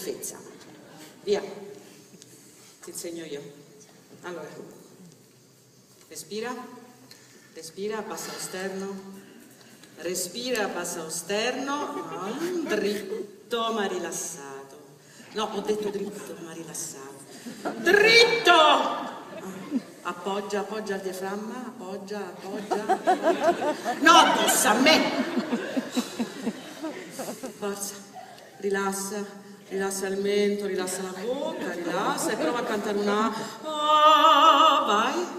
schifezza. Via, ti insegno io. Allora, respira, respira, abbassa lo sterno, respira, abbassa lo sterno, dritto ma rilassato. No, ho detto dritto ma rilassato. Dritto! Appoggia, appoggia il diaframma, appoggia, appoggia, appoggia. No, addosso a me! Forza, rilassa, rilassa il mento, rilassa la bocca, rilassa e prova a cantare una... Oh, vai.